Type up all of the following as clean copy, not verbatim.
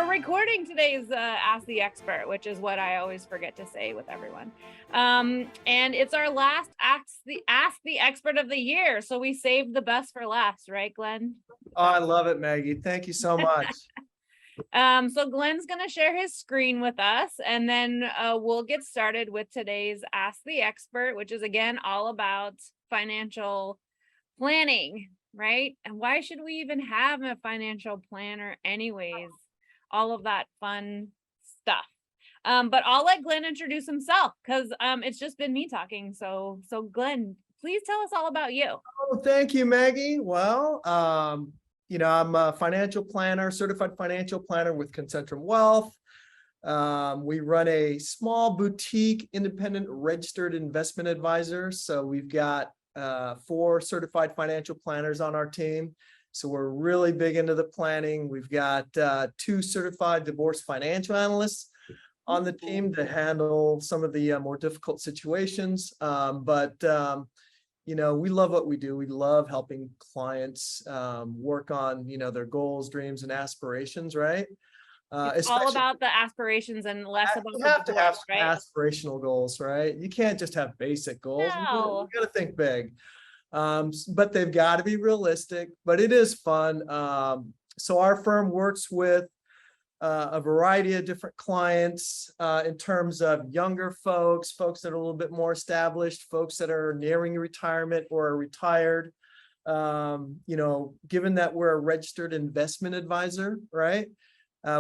recording today's Ask the Expert, which is what I always forget to say with everyone. And it's our last Ask the Expert of the year. So we saved the best for last, right, Glenn? Oh, I love it, Maggie. Thank you so much. So Glenn's going to share his screen with us, and then we'll get started with today's Ask the Expert, which is, again, all about financial planning, right? And why should we even have a financial planner anyways? All of that fun stuff. But I'll let Glenn introduce himself because it's just been me talking. So Glenn, please tell us all about you. Oh, thank you, Maggie. Well, I'm a financial planner, certified financial planner with Concentrum Wealth. We run a small boutique, independent, registered investment advisor. So we've got 4 certified financial planners on our team. So we're really big into the planning. We've got 2 certified divorce financial analysts on the team to handle some of the more difficult situations. But we love what we do. We love helping clients work on, their goals, dreams, and aspirations, right? It's all about the aspirations and less about you the have to have goals, right? aspirational goals, right? You can't just have basic goals. No. You got to think big. But they've got to be realistic, but it is fun. So our firm works with a variety of different clients in terms of younger folks that are a little bit more established, folks that are nearing retirement or are retired. Given that we're a registered investment advisor, right?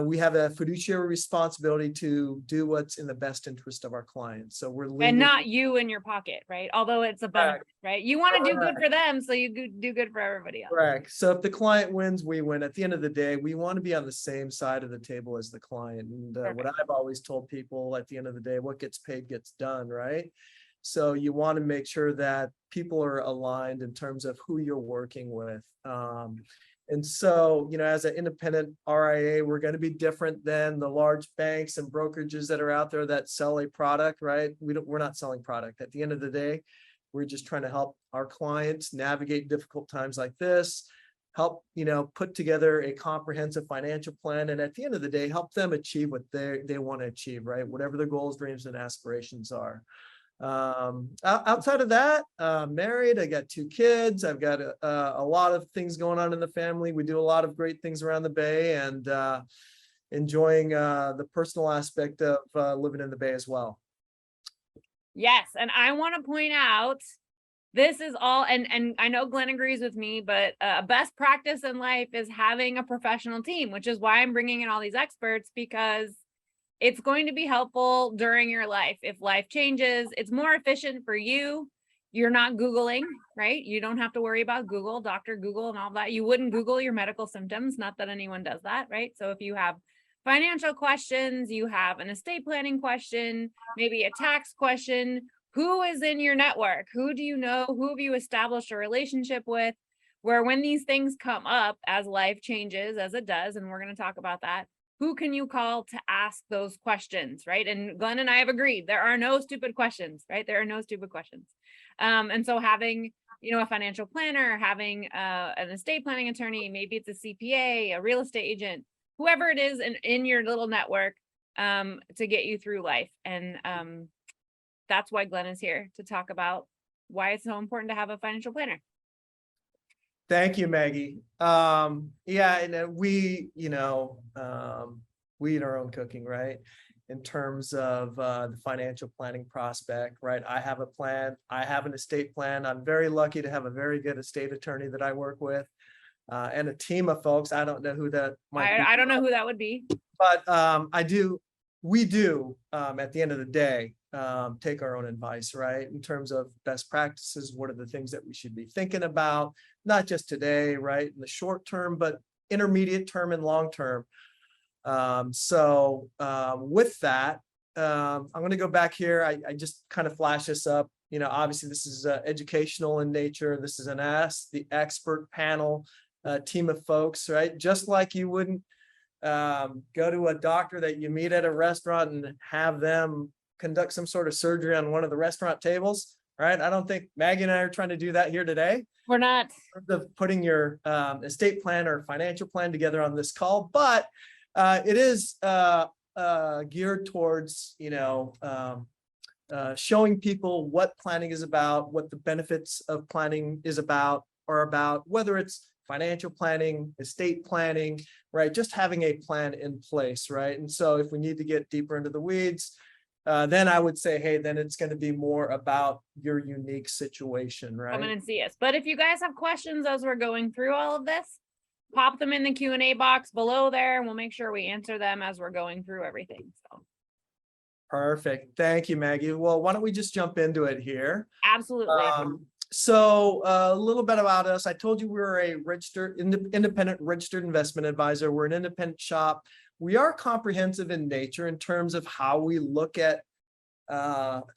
We have a fiduciary responsibility to do what's in the best interest of our clients. So we're and not you in your pocket, right? Although it's a benefit, right? You want to do good for them, so you do good for everybody else. Correct. So if the client wins, we win. At the end of the day, we want to be on the same side of the table as the client. And what I've always told people, at the end of the day, what gets paid gets done, right? So you want to make sure that people are aligned in terms of who you're working with. And so, as an independent RIA, we're going to be different than the large banks and brokerages that are out there that sell a product, right? We're not selling product. At the end of the day, we're just trying to help our clients navigate difficult times like this, help, put together a comprehensive financial plan. And at the end of the day, help them achieve what they want to achieve, right? Whatever their goals, dreams, and aspirations are. Outside of that, married, I got 2 kids. I've got a lot of things going on in the family. We do a lot of great things around the Bay, and enjoying the personal aspect of living in the Bay as well. Yes, and I want to point out, this is all, and I know Glenn agrees with me, but best practice in life is having a professional team, which is why I'm bringing in all these experts, because it's going to be helpful during your life. If life changes, it's more efficient for you. You're not Googling, right? You don't have to worry about Google, Dr. Google and all that. You wouldn't Google your medical symptoms, not that anyone does that, right? So if you have financial questions, you have an estate planning question, maybe a tax question, who is in your network? Who do you know? Who have you established a relationship with? Where when these things come up, as life changes, as it does, and we're going to talk about that, who can you call to ask those questions, right? And Glenn and I have agreed, there are no stupid questions, right? There are no stupid questions. And so having, a financial planner, having an estate planning attorney, maybe it's a CPA, a real estate agent, whoever it is in your little network to get you through life. And that's why Glenn is here, to talk about why it's so important to have a financial planner. Thank you, Maggie. And we eat our own cooking, right? In terms of the financial planning prospect, right? I have a plan. I have an estate plan. I'm very lucky to have a very good estate attorney that I work with, and a team of folks. I don't know who that might be. I don't know who that would be. But we do, at the end of the day, take our own advice, right? In terms of best practices, what are the things that we should be thinking about, not just today, right? In the short term, but intermediate term and long term. With that, I'm going to go back here. I just kind of flash this up. Obviously this is educational in nature. This is an Ask the Expert panel, team of folks, right? Just like you wouldn't go to a doctor that you meet at a restaurant and have them conduct some sort of surgery on one of the restaurant tables, right? I don't think Maggie and I are trying to do that here today. We're not. In terms of putting your estate plan or financial plan together on this call, but It is geared towards, showing people what planning is about, what the benefits of planning is about, or about whether it's financial planning, estate planning, right? Just having a plan in place, right? And so if we need to get deeper into the weeds, then I would say, hey, then it's going to be more about your unique situation, right? Come in and see us. But if you guys have questions as we're going through all of this, pop them in the Q&A box below there, and we'll make sure we answer them as we're going through everything. So perfect. Thank you, Maggie. Well, why don't we just jump into it here? absolutely. So a little bit about us. I told you we were a registered, independent registered investment advisor. We're an independent shop. We are comprehensive in nature in terms of how we look at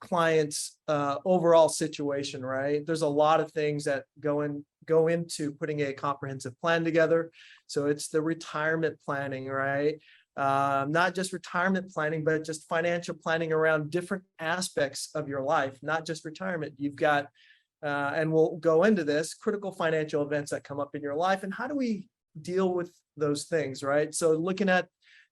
clients' overall situation, right? There's a lot of things that go into putting a comprehensive plan together. So it's the retirement planning, right? Not just retirement planning, but just financial planning around different aspects of your life, not just retirement. You've got, and we'll go into this, critical financial events that come up in your life, and how do we deal with those things, right? So looking at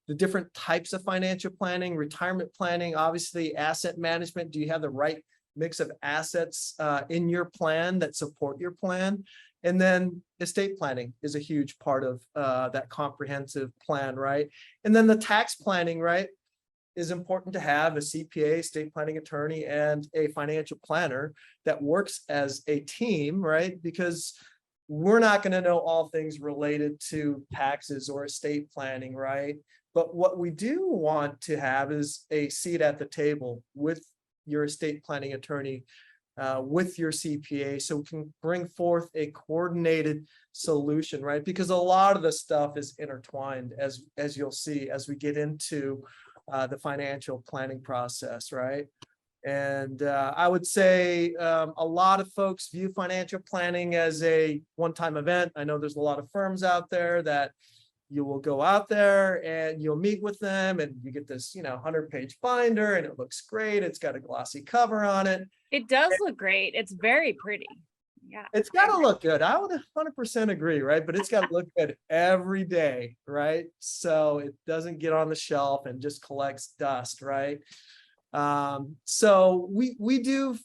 the different types of financial planning, retirement planning, obviously asset management. Do you have the right mix of assets in your plan that support your plan? And then estate planning is a huge part of that comprehensive plan, right? And then the tax planning, right, is important to have a CPA, estate planning attorney, and a financial planner that works as a team, right? Because we're not going to know all things related to taxes or estate planning, right? But what we do want to have is a seat at the table with your estate planning attorney, with your CPA, so we can bring forth a coordinated solution, right? Because a lot of the stuff is intertwined, as you'll see as we get into the financial planning process, right? And I would say a lot of folks view financial planning as a one-time event. I know there's a lot of firms out there that you will go out there and you'll meet with them and you get this, 100-page binder and it looks great. It's got a glossy cover on it. It does look great. It's very pretty. Yeah. It's got to look good. I would 100% agree, right? But it's got to look good every day, right? So it doesn't get on the shelf and just collects dust, right? So we do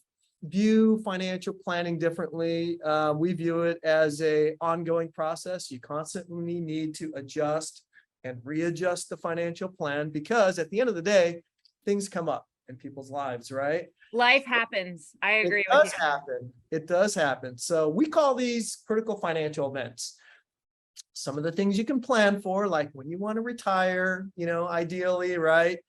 view financial planning differently. We view it as a ongoing process. You constantly need to adjust and readjust the financial plan because at the end of the day, things come up in people's lives, right? Life happens. I agree It with does you. happen. It does happen. So we call these critical financial events. Some of the things you can plan for, like when you want to retire, ideally, right?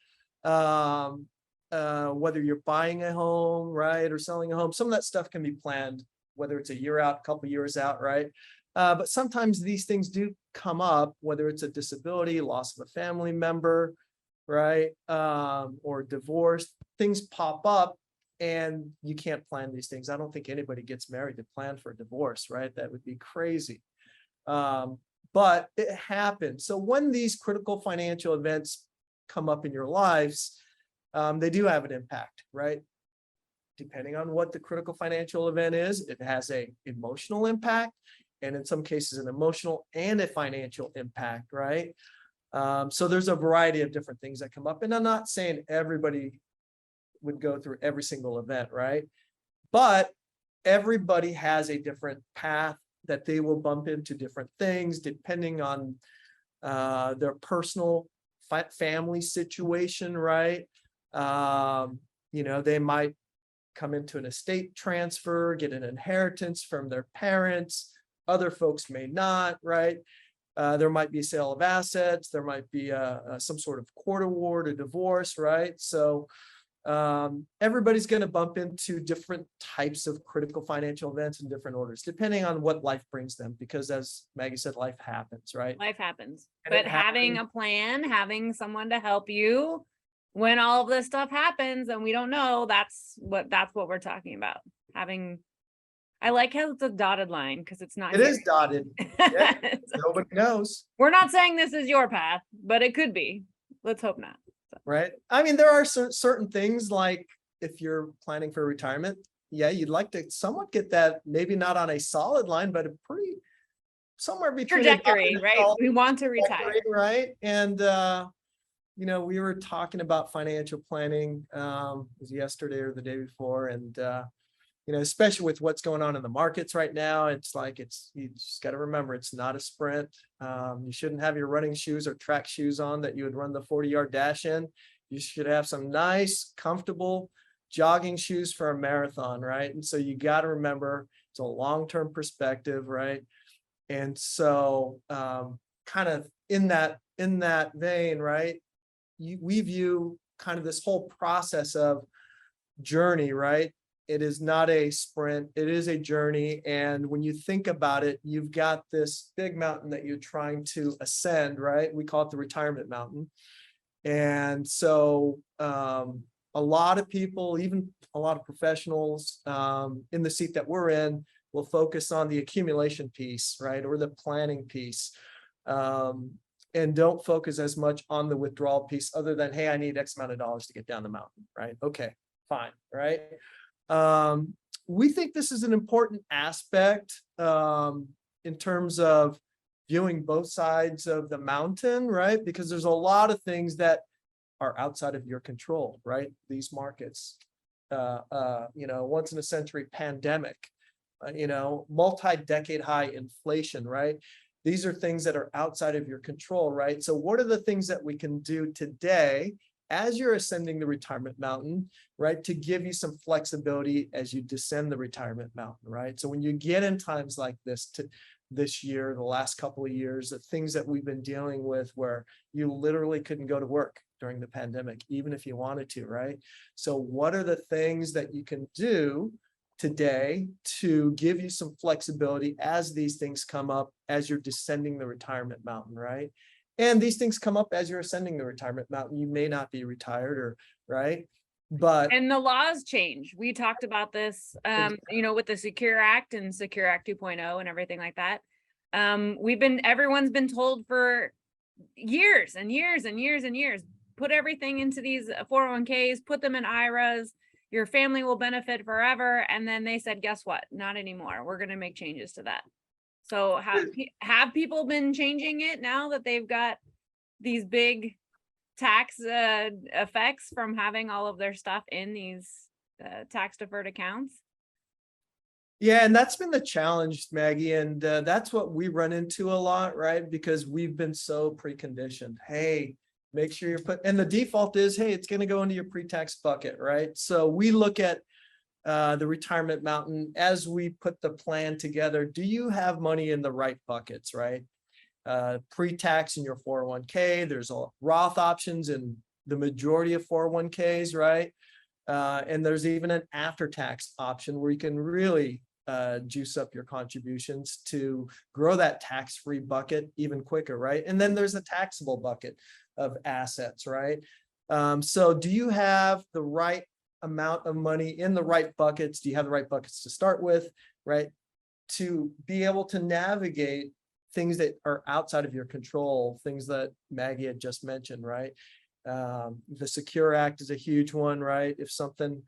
Whether you're buying a home, right, or selling a home, some of that stuff can be planned, whether it's a year out, a couple of years out, right? But sometimes these things do come up, whether it's a disability, loss of a family member, right, or divorce, things pop up and you can't plan these things. I don't think anybody gets married to plan for a divorce, right? That would be crazy. But it happens. So when these critical financial events come up in your lives, they do have an impact, right? Depending on what the critical financial event is, it has an emotional impact, and in some cases, an emotional and a financial impact, right? So there's a variety of different things that come up, and I'm not saying everybody would go through every single event, right? But everybody has a different path that they will bump into different things depending on their personal family situation, right? They might come into an estate transfer, get an inheritance from their parents. Other folks may not, right? There might be sale of assets. There might be some sort of court award, a divorce, right? So everybody's going to bump into different types of critical financial events in different orders, depending on what life brings them. Because as Maggie said, life happens, right? Life happens. And But it having happens. a plan, having someone to help you when all of this stuff happens and we don't know, that's what we're talking about. I like how it's a dotted line because it's not. It is dotted. Yeah, nobody knows. We're not saying this is your path, but it could be. Let's hope not. Right. I mean, there are certain things like if you're planning for retirement, yeah, you'd like to somewhat get that, maybe not on a solid line, but a pretty somewhere between Trajectory, right? We want to retire. right? And we were talking about financial planning, it was yesterday or the day before, and especially with what's going on in the markets right now, it's like you just got to remember it's not a sprint. You shouldn't have your running shoes or track shoes on that you would run the 40-yard dash in. You should have some nice, comfortable jogging shoes for a marathon, right? And so you got to remember it's a long-term perspective, right? And so kind of in that vein, right? We view kind of this whole process of journey, right? It is not a sprint, it is a journey. And when you think about it, you've got this big mountain that you're trying to ascend, right? We call it the retirement mountain. And so a lot of people, even a lot of professionals in the seat that we're in, will focus on the accumulation piece, right? Or the planning piece. And don't focus as much on the withdrawal piece other than, hey, I need X amount of dollars to get down the mountain, right? Okay, fine, right? We think this is an important aspect in terms of viewing both sides of the mountain, right? Because there's a lot of things that are outside of your control, right? These markets, once in a century pandemic, multi-decade high inflation, right? These are things that are outside of your control, right? So what are the things that we can do today as you're ascending the retirement mountain, right? To give you some flexibility as you descend the retirement mountain, right? So when you get in times like this year, the last couple of years, the things that we've been dealing with where you literally couldn't go to work during the pandemic, even if you wanted to, right? So what are the things that you can do today to give you some flexibility as these things come up as you're descending the retirement mountain, right? And these things come up as you're ascending the retirement mountain. You may not be retired or right, and the laws change. We talked about this, with the Secure Act and Secure Act 2.0 and everything like that. Everyone's been told for years and years and years and years, put everything into these 401ks, put them in IRAs. Your family will benefit forever. And then they said, guess what? Not anymore. We're going to make changes to that. So have people been changing it now that they've got these big tax effects from having all of their stuff in these tax deferred accounts? Yeah, and that's been the challenge, Maggie, and that's what we run into a lot, right? Because we've been so preconditioned. Hey, make sure you're and the default is, hey, it's going to go into your pre-tax bucket, right? So we look at the retirement mountain as we put the plan together. Do you have money in the right buckets, right? Pre-tax in your 401k, there's Roth options in the majority of 401ks, right? And there's even an after-tax option where you can really juice up your contributions to grow that tax-free bucket even quicker, right? And then there's a taxable bucket of assets, right? So do you have the right amount of money in the right buckets? Do you have the right buckets to start with, right? To be able to navigate things that are outside of your control, things that Maggie had just mentioned, right? The Secure Act is a huge one, right? If something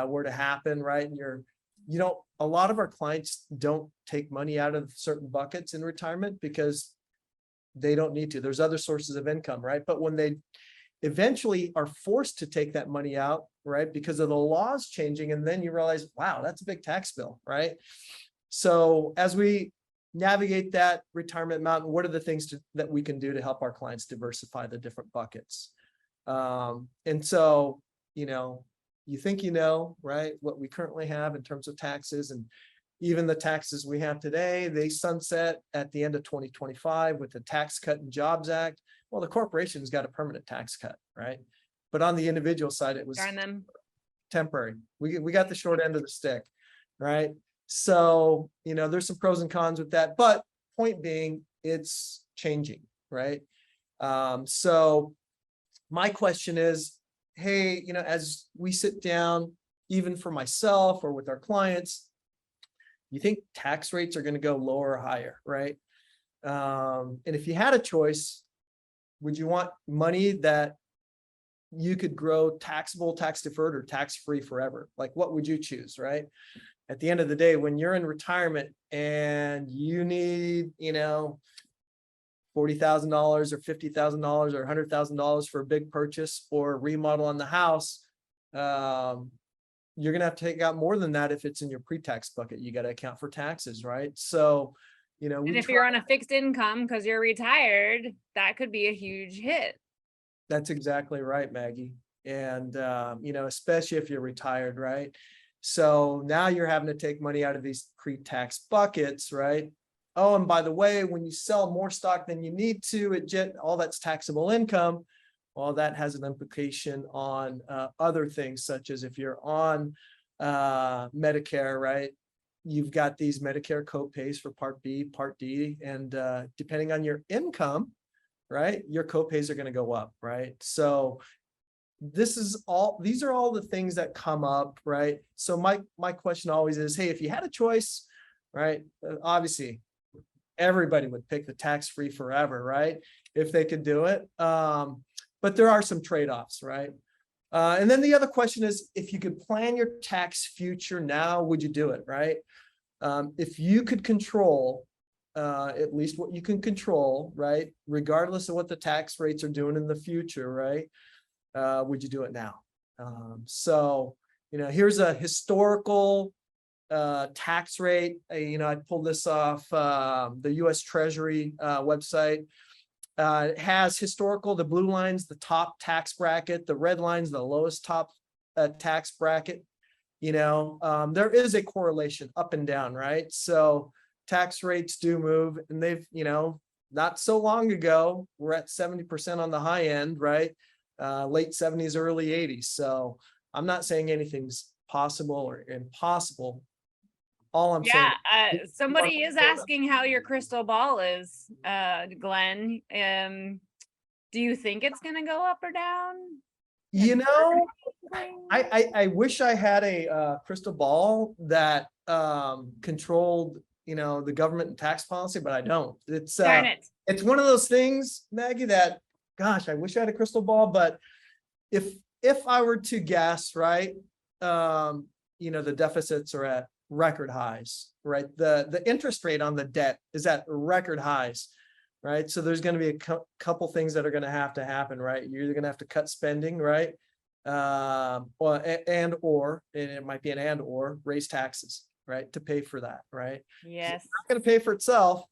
were to happen, right? And a lot of our clients don't take money out of certain buckets in retirement because they don't need to. There's other sources of income, right? But when they eventually are forced to take that money out, right? Because of the laws changing, and then you realize, wow, that's a big tax bill, right? So as we navigate that retirement mountain, what are the things that we can do to help our clients diversify the different buckets? And so, you think, right, what we currently have in terms of taxes, and even the taxes we have today, they sunset at the end of 2025 with the Tax Cut and Jobs Act. Well, the corporation's got a permanent tax cut, right? But on the individual side, it was temporary. We got the short end of the stick, right? So, there's some pros and cons with that, but point being, it's changing, right? So my question is, hey, as we sit down, even for myself or with our clients, you think tax rates are going to go lower or higher, right? And if you had a choice, would you want money that you could grow taxable, tax deferred, or tax free forever? Like, what would you choose, right? at the end of the day, when you're in retirement and you need, $40,000 or $50,000 or $100,000 for a big purchase or remodel on the house, you're going to have to take out more than that if it's in your pre-tax bucket. You got to account for taxes, right? So, and if you're on a fixed income because you're retired, that could be a huge hit. That's exactly right, Maggie. And, especially if you're retired, right? So now you're having to take money out of these pre-tax buckets, right? Oh, and by the way, when you sell more stock than you need to, all that's taxable income. Well, that has an implication on other things, such as if you're on Medicare, right? You've got these Medicare co-pays for Part B, Part D, and depending on your income, right, your co-pays are going to go up, right? So these are all the things that come up, right? So my question always is, hey, if you had a choice, right? Obviously, everybody would pick the tax-free forever, right? If they could do it. But there are some trade-offs, right? And then the other question is, if you could plan your tax future now, would you do it, right? If you could control at least what you can control, right? Regardless of what the tax rates are doing in the future, right? Would you do it now? So, here's a historical tax rate. I pulled this off the US Treasury website. It has historical, the blue line's the top tax bracket, the red line's the lowest top tax bracket. There is a correlation up and down, right? So tax rates do move, and they've, not so long ago, we're at 70% on the high end, right? Late 70s, early 80s. So I'm not saying anything's possible or impossible. All I'm saying. Somebody is asking how your crystal ball is, Glenn. Do you think it's going to go up or down? I wish I had a crystal ball that controlled, the government and tax policy, but I don't. It's one of those things, Maggie, that, gosh, I wish I had a crystal ball. But if I were to guess, right, the deficits are at record highs, right? The interest rate on the debt is at record highs, right? So there's going to be a couple things that are going to happen, right? You're either going to have to cut spending, right? Or it might be or raise taxes, right? To pay for that, right? Yes. It's not going to pay for itself.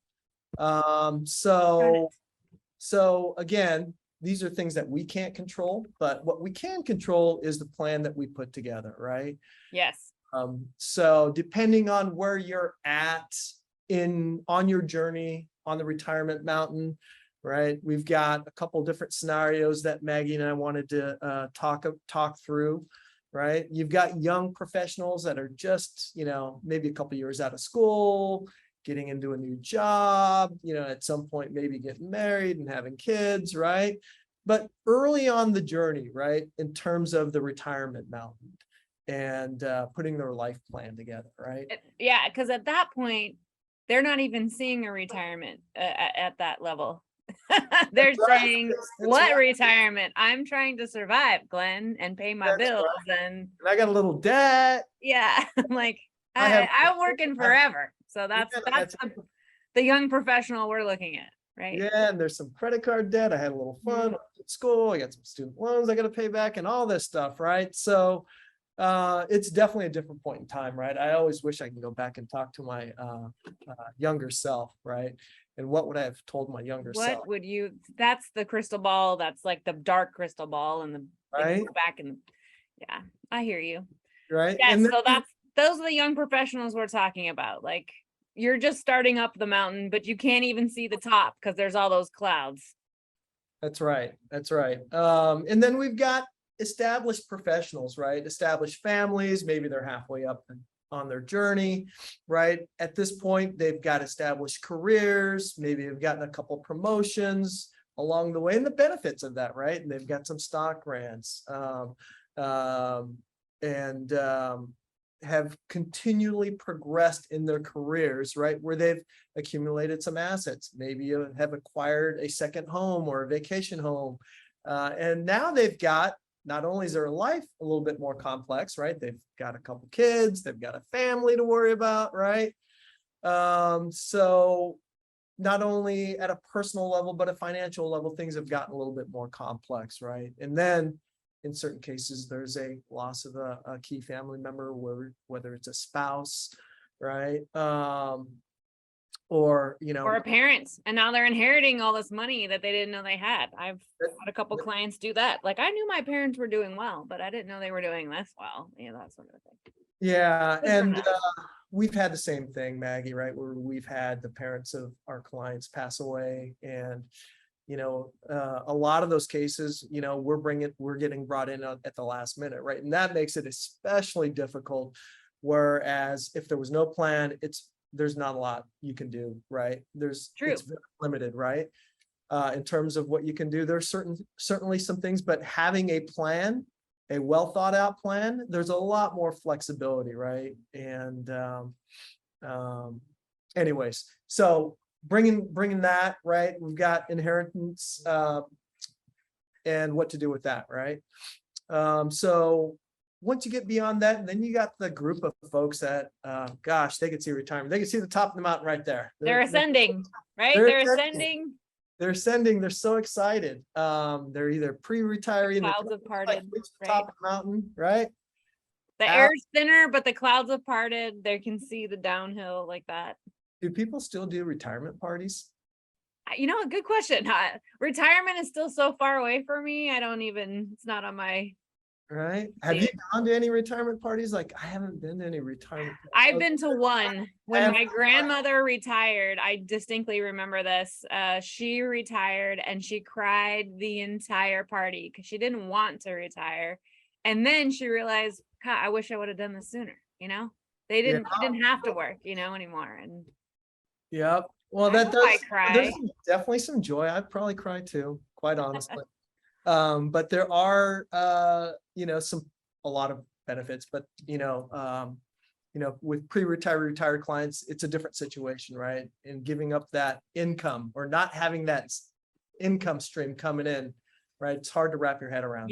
So again, these are things that we can't control, but what we can control is the plan that we put together, right? Yes. So depending on where you're at on your journey on the retirement mountain, right? We've got a couple different scenarios that Maggie and I wanted to talk through, right? You've got young professionals that are just, maybe a couple years out of school, getting into a new job, at some point, maybe getting married and having kids, right? But early on the journey, right? In terms of the retirement mountain and putting their life plan together, right? Yeah, because at that point, they're not even seeing a retirement at that level. They're saying, what retirement? I'm trying to survive, Glenn, and pay my bills. Right. And I got a little debt. Yeah, like I'm working forever. So that's the young professional we're looking at, right? Yeah, and there's some credit card debt. I had a little fun at school. I got some student loans I got to pay back and all this stuff, right? So it's definitely a different point in time, right? I always wish I can go back and talk to my younger self, right? And what would I have told my younger self? What would you? That's the crystal ball. That's like the dark crystal ball, and the right back and yeah, I hear you. Right. Yeah. So those are the young professionals we're talking about. Like you're just starting up the mountain, but you can't even see the top because there's all those clouds. That's right. That's right. And then we've got established professionals, right? Established families. Maybe they're halfway up on their journey, right? At this point, they've got established careers. Maybe they've gotten a couple promotions along the way and the benefits of that, right? And they've got some stock grants and have continually progressed in their careers, right? Where they've accumulated some assets. Maybe have acquired a second home or a vacation home. And now they've got not only is their life a little bit more complex, right? They've got a couple kids, they've got a family to worry about, right? So not only at a personal level, but a financial level, things have gotten a little bit more complex, right? And then in certain cases, there's a loss of a key family member, whether it's a spouse, right? Or, Or a parent, and now they're inheriting all this money that they didn't know they had. I've had a couple clients do that. Like, I knew my parents were doing well, but I didn't know they were doing this well. That sort of thing. Yeah, and we've had the same thing, Maggie, right? Where we've had the parents of our clients pass away, and a lot of those cases, we're getting brought in at the last minute, right? And that makes it especially difficult. Whereas if there was no plan, there's not a lot you can do, right? It's very limited, right? In terms of what you can do, there's certainly some things, but having a plan, a well thought out plan, there's a lot more flexibility, right? And anyways, so bringing that, right? We've got inheritance and what to do with that, right? So once you get beyond that, and then you got the group of folks that, gosh, they can see retirement. They can see the top of the mountain right there. They're ascending, right? They're ascending. They're ascending. They're so excited. They're either pre-retiring. Clouds have parted. Right? Top of the mountain, right? The air's thinner, but the clouds have parted. They can see the downhill like that. Do people still do retirement parties? A good question. Retirement is still so far away for me. It's not on my. Right. Have you gone to any retirement parties? Like, I haven't been to any retirement parties. I've been to one when my grandmother retired. I distinctly remember this. She retired and she cried the entire party because she didn't want to retire. And then she realized, God, I wish I would have done this sooner. They didn't have to work, anymore. And yep. Well, that does. I cry. There's definitely some joy. I'd probably cry too, quite honestly. But there are, a lot of benefits, but, with retired clients, it's a different situation, right? And giving up that income or not having that income stream coming in, right? It's hard to wrap your head around.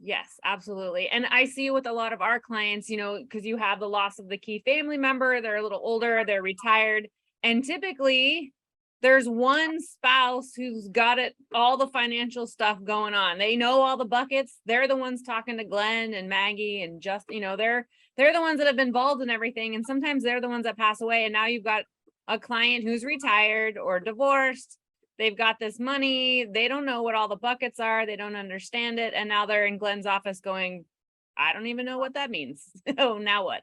Yes, absolutely. And I see with a lot of our clients, because you have the loss of the key family member, they're a little older, they're retired. And typically there's one spouse who's got all the financial stuff going on. They know all the buckets. They're the ones talking to Glenn and Maggie and just, they're the ones that have been involved in everything. And sometimes they're the ones that pass away. And now you've got a client who's retired or divorced. They've got this money. They don't know what all the buckets are. They don't understand it. And now they're in Glenn's office going, I don't even know what that means. Oh, now what?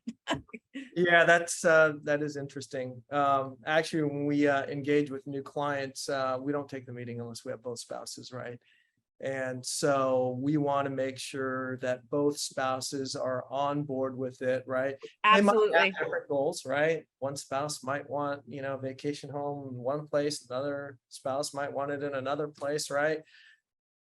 Yeah, that is interesting. Actually, when we engage with new clients, we don't take the meeting unless we have both spouses, right? And so we want to make sure that both spouses are on board with it, right? Absolutely. They might have different goals, right? One spouse might want, vacation home in one place, another spouse might want it in another place, right?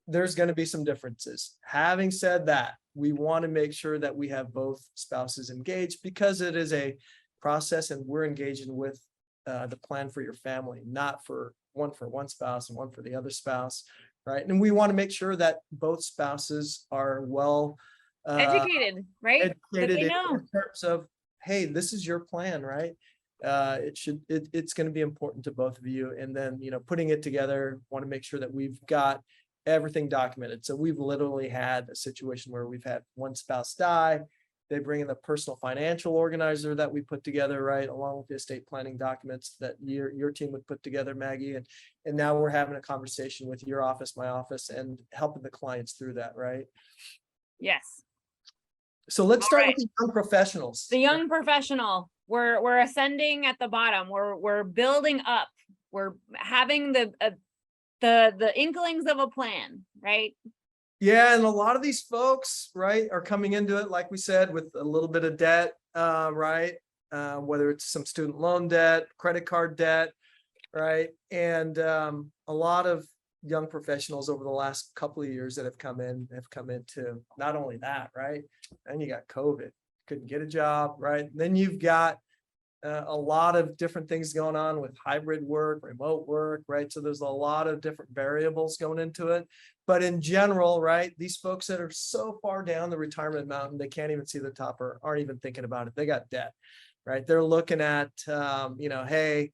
There's going to be some differences. Having said that, we want to make sure that we have both spouses engaged because it is a process and we're engaging with the plan for your family, not for one spouse and one for the other spouse, right? And we want to make sure that both spouses are well educated, right? Educated in terms of, hey, this is your plan, right? It's going to be important to both of you. And then, putting it together, want to make sure that we've got everything documented. So we've literally had a situation where we've had one spouse die. They bring in the personal financial organizer that we put together, right, along with the estate planning documents that your team would put together, Maggie. And now we're having a conversation with your office, my office, and helping the clients through that, right? Yes. So let's start with the young professionals. The young professional. We're ascending at the bottom. We're building up. We're having the inklings of a plan, right? Yeah, and a lot of these folks, right, are coming into it, like we said, with a little bit of debt, right? Whether it's some student loan debt, credit card debt, right? And a lot of young professionals over the last couple of years that have come into not only that, right? And you got COVID, couldn't get a job, right? Then you've got a lot of different things going on with hybrid work, remote work, right? So there's a lot of different variables going into it. But in general, right, these folks that are so far down the retirement mountain, they can't even see the top or aren't even thinking about it. They got debt, right? They're looking at, hey,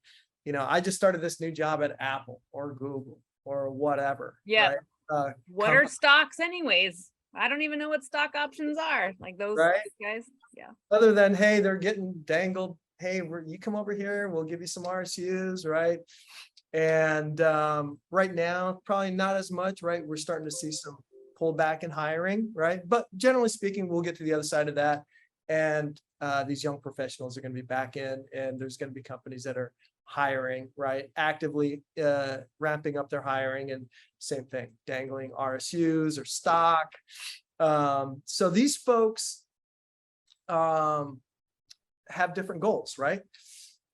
I just started this new job at Apple or Google or whatever. Yeah. Right? What are stocks anyways? I don't even know what stock options are, like those right? guys. Yeah. Other than, hey, they're getting dangled. Hey, you come over here, we'll give you some RSUs, right? And right now, probably not as much, right? We're starting to see some pullback in hiring, right? But generally speaking, we'll get to the other side of that. And these young professionals are going to be back in, and there's going to be companies that are hiring, right? Actively ramping up their hiring, and same thing, dangling RSUs or stock. So these folks have different goals, right?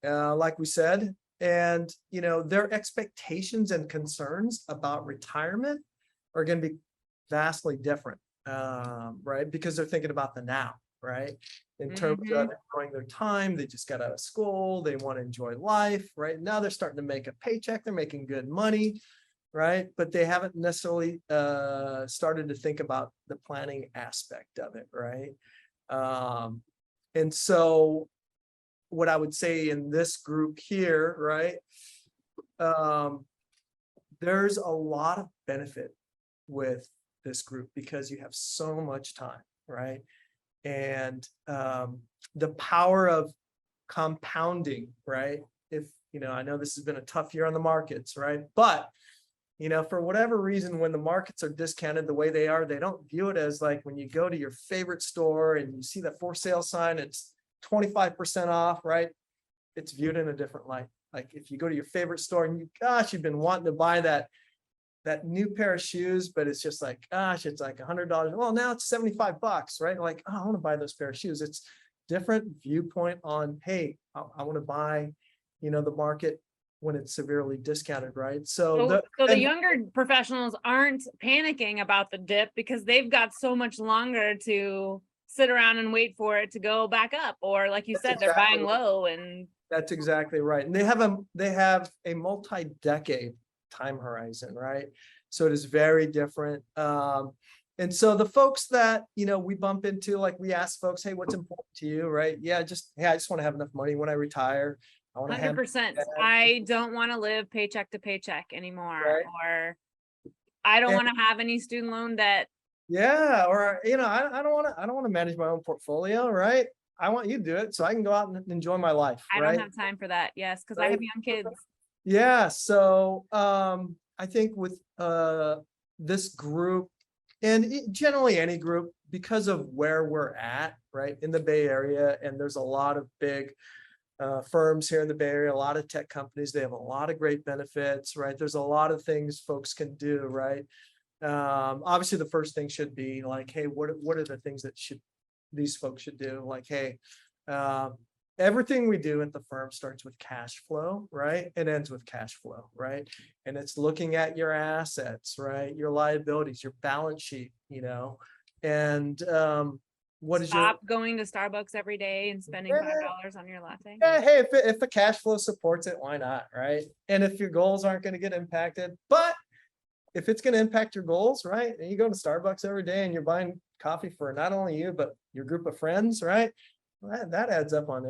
Like we said, and their expectations and concerns about retirement are going to be vastly different, right? Because they're thinking about the now, right? In terms of enjoying their time, they just got out of school, they want to enjoy life, right? Now they're starting to make a paycheck, they're making good money, right? But they haven't necessarily started to think about the planning aspect of it, right? And so what I would say in this group here, right? There's a lot of benefit with this group because you have so much time, right? And the power of compounding, right? If, I know this has been a tough year on the markets, right? But, for whatever reason, when the markets are discounted the way they are, they don't view it as like when you go to your favorite store and you see that for sale sign, it's 25% off, right? It's viewed in a different light. Like if you go to your favorite store and you've been wanting to buy that new pair of shoes, but it's just like, it's like $100. Well, now it's $75, right? Like, I want to buy those pair of shoes. It's different viewpoint on, hey, I want to buy, the market when it's severely discounted, right? So the younger professionals aren't panicking about the dip because they've got so much longer to sit around and wait for it to go back up, or like you said, they're buying low. And that's exactly right. And they have a multi-decade time horizon, right? So it is very different. And so the folks that we bump into, like we ask folks, hey, what's important to you, right? Yeah, I just want to have enough money when I retire. 100%. I don't want to live paycheck to paycheck anymore, right? or I don't want to have any student loan debt. Yeah, or I don't want to manage my own portfolio, right? I want you to do it so I can go out and enjoy my life. I right? don't have time for that. Yes, because I have young kids. Yeah, so I think with this group and generally any group, because of where we're at, right, in the Bay Area, and there's a lot of big firms here in the Bay Area, a lot of tech companies, they have a lot of great benefits, right? There's a lot of things folks can do, right? Obviously the first thing should be like, hey, what are the things that these folks should do? Like, hey, everything we do at the firm starts with cash flow, right? It ends with cash flow, right? And it's looking at your assets, right? Your liabilities, your balance sheet, and Stop going to Starbucks every day and spending $5 on your latte. Yeah, hey, if the cash flow supports it, why not, right? And if your goals aren't going to get impacted, but if it's going to impact your goals, right? And you go to Starbucks every day and you're buying coffee for not only you, but your group of friends, right? Well, that adds up on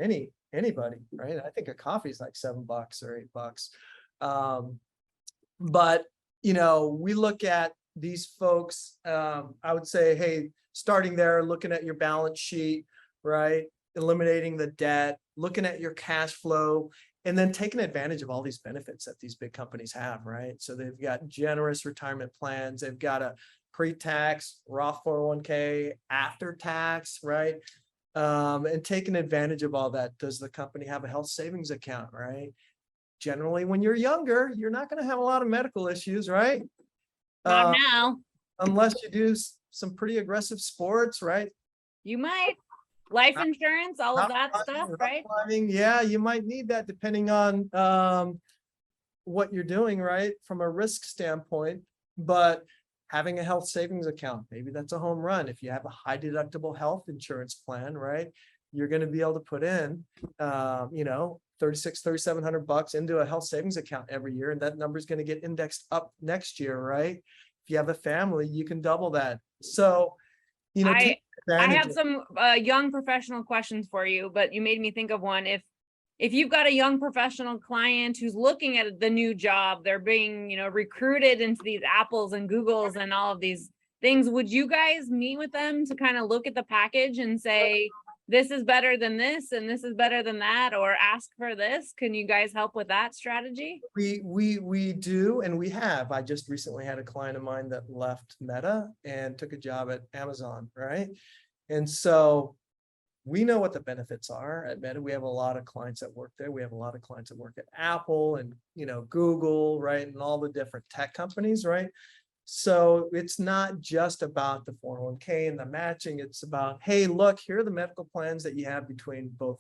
anybody, right? I think a coffee is like $7 or $8. But we look at these folks, I would say, hey, starting there, looking at your balance sheet, right? Eliminating the debt, looking at your cash flow, and then taking advantage of all these benefits that these big companies have, right? So they've got generous retirement plans. They've got a pre-tax Roth 401k, after tax, right? And taking advantage of all that. Does the company have a health savings account, right? Generally, when you're younger, you're not going to have a lot of medical issues, right? Not now. Unless you do some pretty aggressive sports, right? You might. Life insurance, all of that stuff, right? Climbing, yeah, you might need that depending on what you're doing, right? From a risk standpoint, but having a health savings account, maybe that's a home run. If you have a high deductible health insurance plan, right? you're going to be able to put in, you know, 3,700 bucks into a health savings account every year. And that number is going to get indexed up next year, right? If you have a family, you can double that. So, you know, take I advantage have of- some young professional questions for you, but you made me think of one. If you've got a young professional client who's looking at the new job, they're being, you know, recruited into these Apples and Googles and all of these things, would you guys meet with them to kind of look at the package and say, this is better than this and this is better than that, or ask for this? Can you guys help with that strategy? We do, and we have. I just recently had a client of mine that left Meta and took a job at Amazon, right? And so we know what the benefits are at Meta. We have a lot of clients that work there. We have a lot of clients that work at Apple and, you know, Google, right? And all the different tech companies, right? So it's not just about the 401k and the matching. It's about, hey, look, here are the medical plans that you have between both,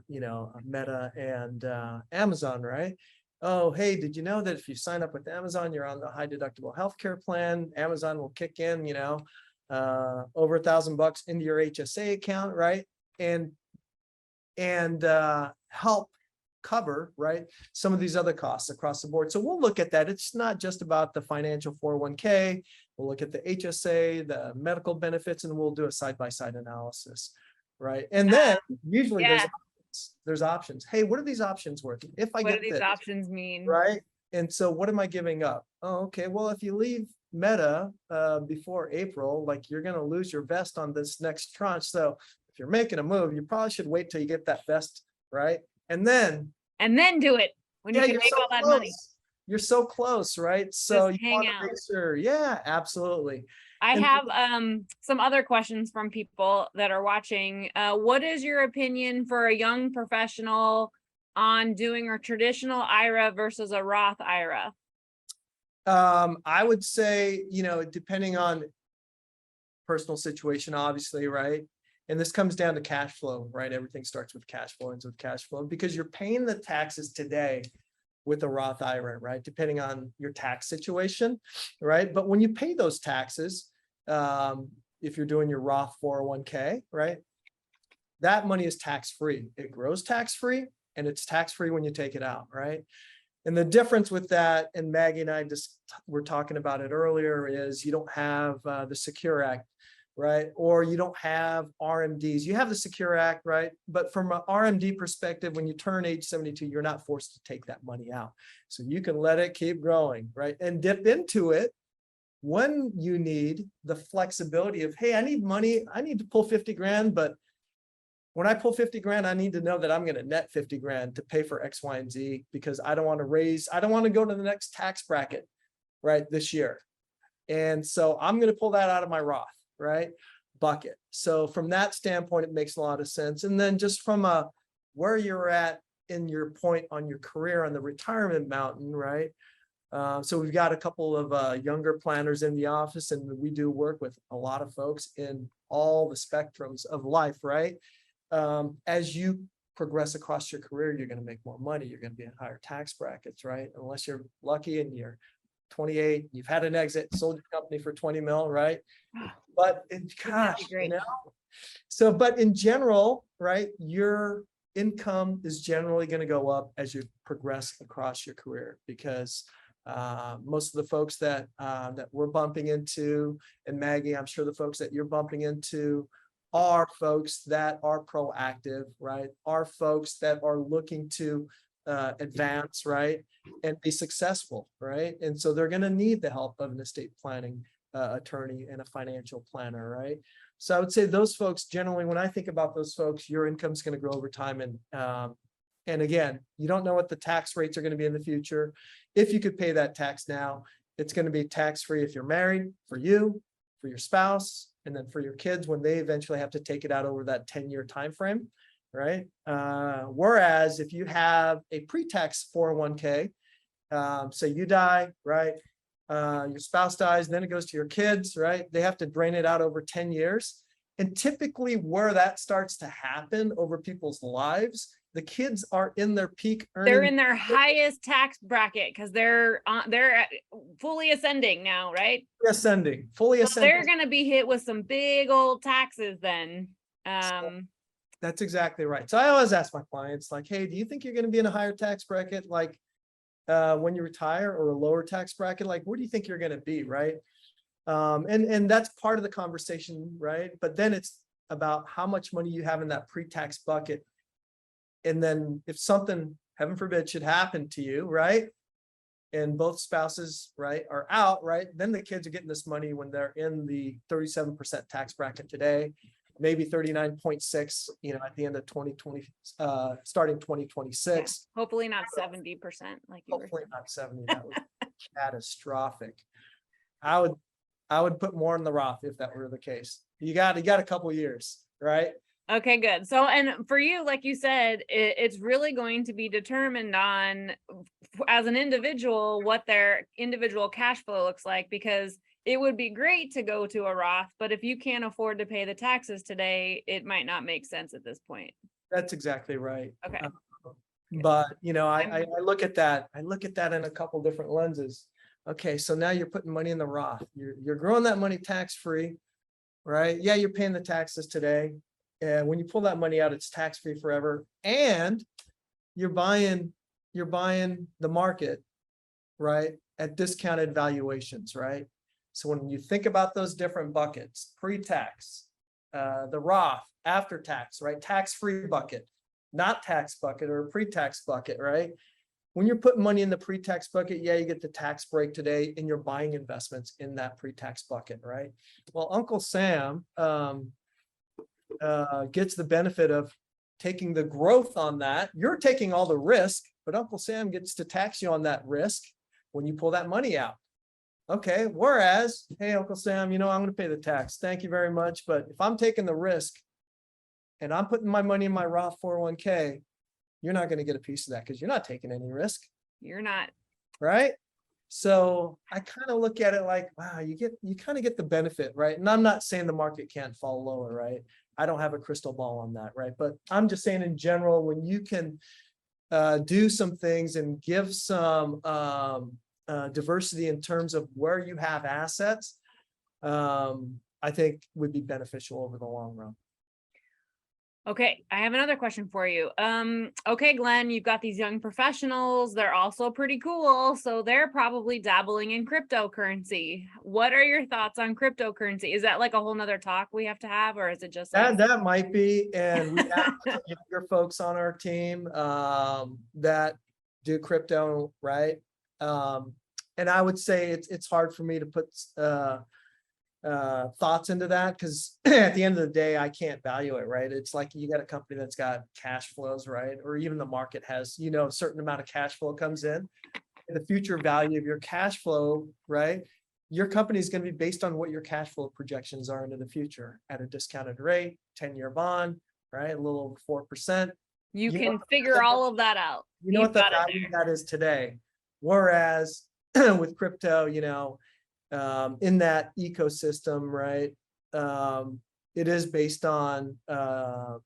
you know, Meta and Amazon, right? Oh, hey, did you know that if you sign up with Amazon, you're on the high deductible healthcare plan? Amazon will kick in, you know, over $1,000 into your HSA account, right? And help cover, right, some of these other costs across the board. So we'll look at that. It's not just about the financial 401k. We'll look at the HSA, the medical benefits, and we'll do a side-by-side analysis, right? And then usually there's options. Hey, what are these options worth? If I What get do these this, options mean? right? And so what am I giving up? Oh, okay. Well, if you leave Meta before April, like you're going to lose your vest on this next tranche. So if you're making a move, you probably should wait till you get that vest, right? And then do it when you can make all that money. You're so close, right? So Just you hang want to out. make sure. Yeah, absolutely. I And- have some other questions from people that are watching. What is your opinion for a young professional on doing a traditional IRA versus a Roth IRA? I would say, you know, depending on personal situation, obviously, right? And this comes down to cash flow, right? Everything starts with cash flow, ends with cash flow, because you're paying the taxes today with a Roth IRA, right? Depending on your tax situation, right? But when you pay those taxes, if you're doing your Roth 401k, right? That money is tax-free. It grows tax-free and it's tax-free when you take it out, right? And the difference with that, and Maggie and I just were talking about it earlier, is you don't have the Secure Act, right? Or you don't have RMDs. You have the Secure Act, right? But from an RMD perspective, when you turn age 72, you're not forced to take that money out. So you can let it keep growing, right? And dip into it when you need the flexibility of, hey, I need money. I need to pull 50 grand, but when I pull 50 grand, I need to know that I'm going to net 50 grand to pay for X, Y, and Z, because I don't want to go to the next tax bracket, right, this year. And so I'm going to pull that out of my Roth, right, bucket. So from that standpoint, it makes a lot of sense. And then just from where you're at in your point on your career on the retirement mountain, right? So we've got a couple of younger planners in the office, and we do work with a lot of folks in all the spectrums of life, right? As you progress across your career, you're going to make more money. You're going to be in higher tax brackets, right? Unless you're lucky and you're 28, you've had an exit, sold your company for 20 mil, right? But gosh, you know, so, but in general, right, your income is generally going to go up as you progress across your career, because most of the folks that we're bumping into, and Maggie, I'm sure the folks that you're bumping into are folks that are proactive, right? Are folks that are looking to advance, right? And be successful, right? And so they're going to need the help of an estate planning attorney and a financial planner, right? So I would say those folks, generally, when I think about those folks, your income's going to grow over time. And again, you don't know what the tax rates are going to be in the future. If you could pay that tax now, it's going to be tax-free if you're married, for you, for your spouse, and then for your kids when they eventually have to take it out over that 10-year time frame, right? Whereas if you have a pre-tax 401k, say you die, right? Your spouse dies, then it goes to your kids, right? They have to drain it out over 10 years. And typically where that starts to happen over people's lives, the kids are in their peak earning. They're in their highest tax bracket because they're fully ascending now, right? Fully ascending. They're going to be hit with some big old taxes then. That's exactly right. So I always ask my clients like, hey, do you think you're going to be in a higher tax bracket like when you retire, or a lower tax bracket? Like, where do you think you're going to be, right? And that's part of the conversation, right? But then it's about how much money you have in that pre-tax bucket. And then if something, heaven forbid, should happen to you, right? And both spouses, right, are out, right? Then the kids are getting this money when they're in the 37% tax bracket today, maybe 39.6, at the end of 2020, starting 2026. Yeah. Hopefully not 70%, like you were Hopefully saying. not 70. That would be catastrophic. I would put more in the Roth if that were the case. You got a couple years, right? Okay, good. So, and for you, like you said, it's really going to be determined on, as an individual, what their individual cash flow looks like, because it would be great to go to a Roth, but if you can't afford to pay the taxes today, it might not make sense at this point. That's exactly right. Okay. But I look at that. I look at that in a couple different lenses. Okay, so now you're putting money in the Roth. You're growing that money tax-free, right? Yeah, you're paying the taxes today. And when you pull that money out, it's tax-free forever. And you're buying the market, right, at discounted valuations, right? So when you think about those different buckets, pre-tax, the Roth, after tax, right? Tax-free bucket, not tax bucket, or pre-tax bucket, right? When you're putting money in the pre-tax bucket, yeah, you get the tax break today, and you're buying investments in that pre-tax bucket, right? Well, Uncle Sam gets the benefit of taking the growth on that. You're taking all the risk, but Uncle Sam gets to tax you on that risk when you pull that money out. Okay, whereas, hey, Uncle Sam, I'm going to pay the tax. Thank you very much. But if I'm taking the risk and I'm putting my money in my Roth 401k, you're not going to get a piece of that because you're not taking any risk. You're not. Right? So I kind of look at it like, wow, you kind of get the benefit, right? And I'm not saying the market can't fall lower, right? I don't have a crystal ball on that, right? But I'm just saying in general, when you can do some things and give some diversity in terms of where you have assets, I think would be beneficial over the long run. Okay, I have another question for you. Okay, Glenn, you've got these young professionals. They're also pretty cool. So they're probably dabbling in cryptocurrency. What are your thoughts on cryptocurrency? Is that like a whole nother talk we have to have, or is it just like... That might be. And we have younger folks on our team that do crypto, right? And I would say it's hard for me to put thoughts into that, because at the end of the day, I can't value it, right? It's like you got a company that's got cash flows, right? Or even the market has, a certain amount of cash flow comes in. The future value of your cash flow, right? Your company is going to be based on what your cash flow projections are into the future at a discounted rate, 10-year bond, right? A little over 4%. You can figure all of that out. You know what the value of that is today. Whereas with crypto, in that ecosystem, right? It is based on the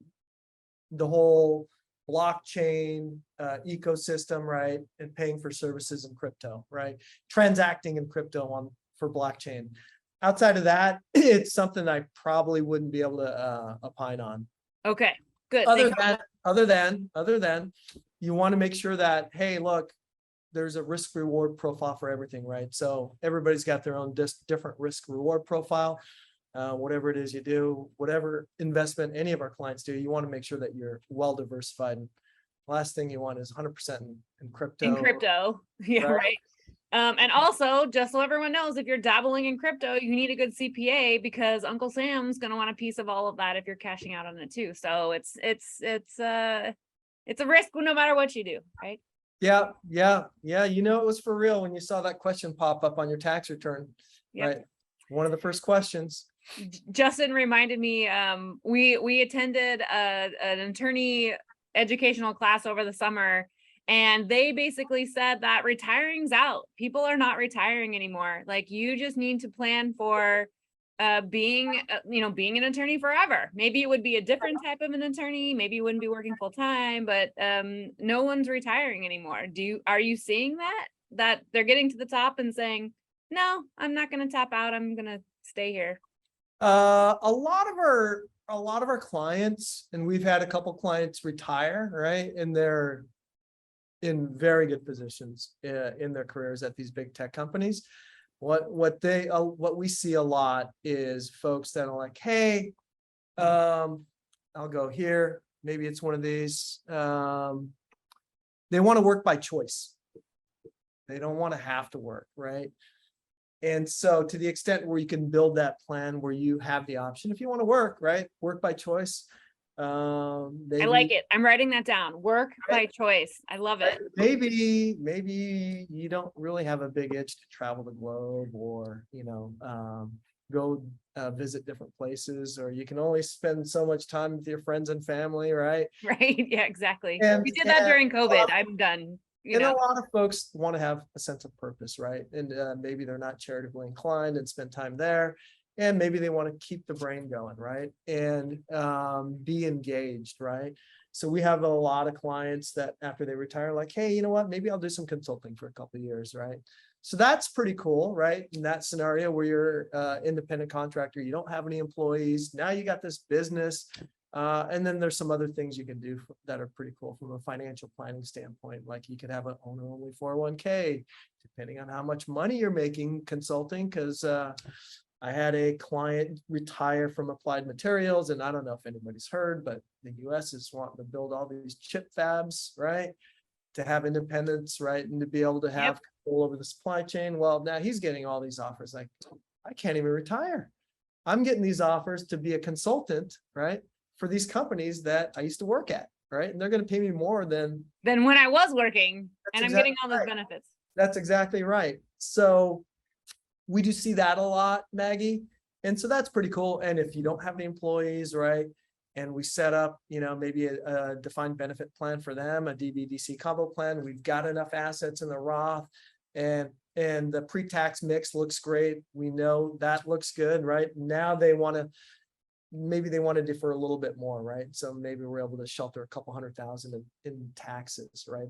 whole blockchain ecosystem, right? And paying for services in crypto, right? Transacting in crypto for blockchain. Outside of that, it's something I probably wouldn't be able to opine on. Okay, good. Other than you want to make sure that, hey, look, there's a risk reward profile for everything, right? So everybody's got their own different risk reward profile. Whatever it is you do, whatever investment any of our clients do, you want to make sure that you're well diversified. And last thing you want is 100% in crypto. In crypto, yeah, right. And also, just so everyone knows, if you're dabbling in crypto, you need a good CPA, because Uncle Sam's going to want a piece of all of that if you're cashing out on it too. So it's a risk no matter what you do, right? Yeah. It was for real when you saw that question pop up on your tax return. Yep. Right. One of the first questions. Justin reminded me, we attended an attorney educational class over the summer, and they basically said that retiring's out. People are not retiring anymore. Like, you just need to plan for being an attorney forever. Maybe it would be a different type of an attorney. Maybe you wouldn't be working full time, but no one's retiring anymore. Are you seeing that they're getting to the top and saying, no, I'm not going to tap out, I'm going to stay here? A lot of a lot of our clients, and we've had a couple clients retire, right? And they're in very good positions in their careers at these big tech companies. What we see a lot is folks that are like, hey, I'll go here. Maybe it's one of these. They want to work by choice. They don't want to have to work, right? And so to the extent where you can build that plan where you have the option, if you want to work, right? Work by choice. I like it. I'm writing that down. Work by choice. I love it. Maybe you don't really have a big itch to travel the globe or, go visit different places, or you can only spend so much time with your friends and family, right? Right. Yeah, exactly. And- We did that during and- COVID. I'm done. You And a know, lot of folks want to have a sense of purpose, right? And maybe they're not charitably inclined and spend time there. And maybe they want to keep the brain going, right? And be engaged, right? So we have a lot of clients that after they retire, like, hey, you know what? Maybe I'll do some consulting for a couple of years, right? So that's pretty cool, right? In that scenario where you're independent contractor, you don't have any employees. Now you got this business. And then there's some other things you can do that are pretty cool from a financial planning standpoint. Like you could have an owner-only 401k, depending on how much money you're making consulting. Because I had a client retire from Applied Materials, and I don't know if anybody's heard, but the U.S. is wanting to build all these chip fabs, right? To have independence, right? And to be able to have control over the supply chain. Well, now he's getting all these offers. Like, I can't even retire. I'm getting these offers to be a consultant, right? For these companies that I used to work at, right? And they're going to pay me more than when I was working, and I'm exactly getting all those right. benefits. That's exactly right. So we do see that a lot, Maggie. And so that's pretty cool. And if you don't have any employees, right? And we set up, maybe a defined benefit plan for them, a DBDC combo plan. We've got enough assets in the Roth, and the pre-tax mix looks great. We know that looks good, right? Now maybe they want to defer a little bit more, right? So maybe we're able to shelter a couple $100,000 in taxes, right?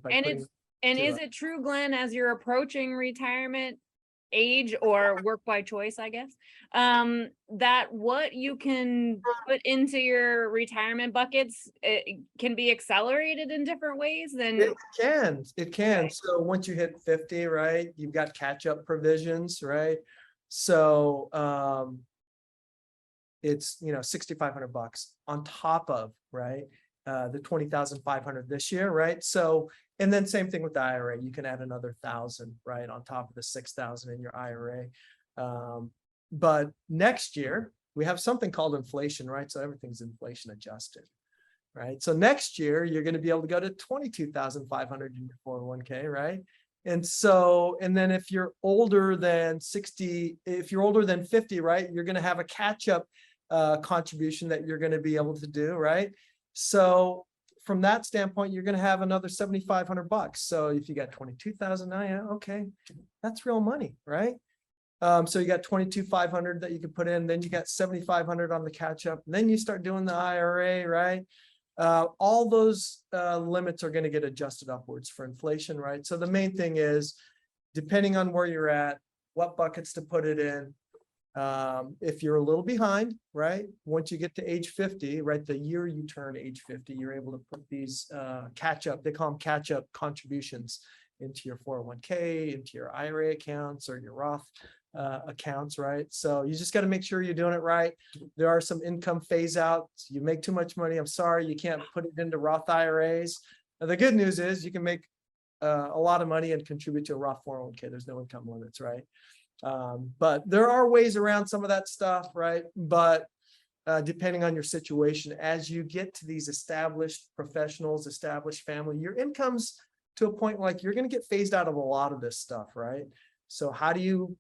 Is it true, Glenn, as you're approaching retirement age or work by choice, I guess, that what you can put into your retirement buckets can be accelerated in different ways than it can. Okay. So once you hit 50, right, you've got catch-up provisions, right? So it's $6,500 on top of, right, the 20,500 this year, right? So, and then same thing with the IRA, you can add another 1,000, right, on top of the 6,000 in your IRA. But next year we have something called inflation, right? So everything's inflation adjusted, right? So next year you're going to be able to go to 22,500 in your 401k, right? And so, and then if you're older than 60, if you're older than 50, right, you're going to have a catch-up contribution that you're going to be able to do, right? So from that standpoint, you're going to have another $7,500. So if you got 22,000 now, yeah, okay, that's real money, right? So you got 22,500 that you can put in, then you got 7,500 on the catch-up, and then you start doing the IRA, right? All those limits are going to get adjusted upwards for inflation, right? So the main thing is, depending on where you're at, what buckets to put it in. If you're a little behind, right? Once you get to age 50, right? The year you turn age 50, you're able to put these catch-up, they call them catch-up contributions into your 401k, into your IRA accounts or your Roth accounts, right? So you just got to make sure you're doing it right. There are some income phase outs. You make too much money, I'm sorry, you can't put it into Roth IRAs. Now, the good news is you can make a lot of money and contribute to a Roth 401k. There's no income limits, right? But there are ways around some of that stuff, right? But depending on your situation, as you get to these established professionals, established family, your income's to a point like you're going to get phased out of a lot of this stuff, right? So how do you,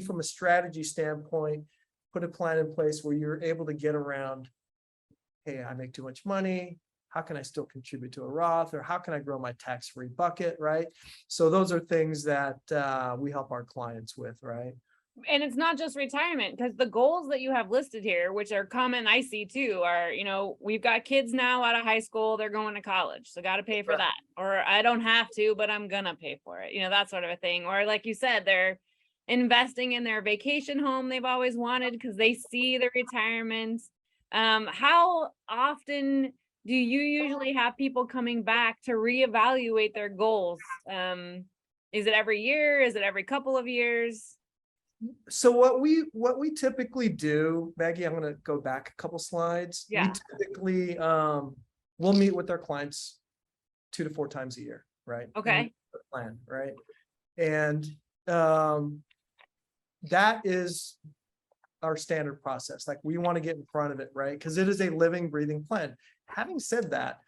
from a strategy standpoint, put a plan in place where you're able to get around, hey, I make too much money. How can I still contribute to a Roth, or how can I grow my tax-free bucket, right? So those are things that we help our clients with, right? And it's not just retirement, because the goals that you have listed here, which are common, I see too, are, we've got kids now out of high school, they're going to college, so got to pay for that. Or I don't have to, but I'm gonna pay for it, that sort of a thing. Or like you said, they're investing in their vacation home they've always wanted because they see the retirement How often do you usually have people coming back to reevaluate their goals? Is it every year? Is it every couple of years? So what we typically do, Maggie, I'm gonna go back a couple slides. We Yeah. typically we'll meet with our clients 2 to 4 times a year, right? And we Okay. plan, right? And um that is our standard process. Like, we want to get in front of it, right? Because it is a living, breathing plan. Having said that,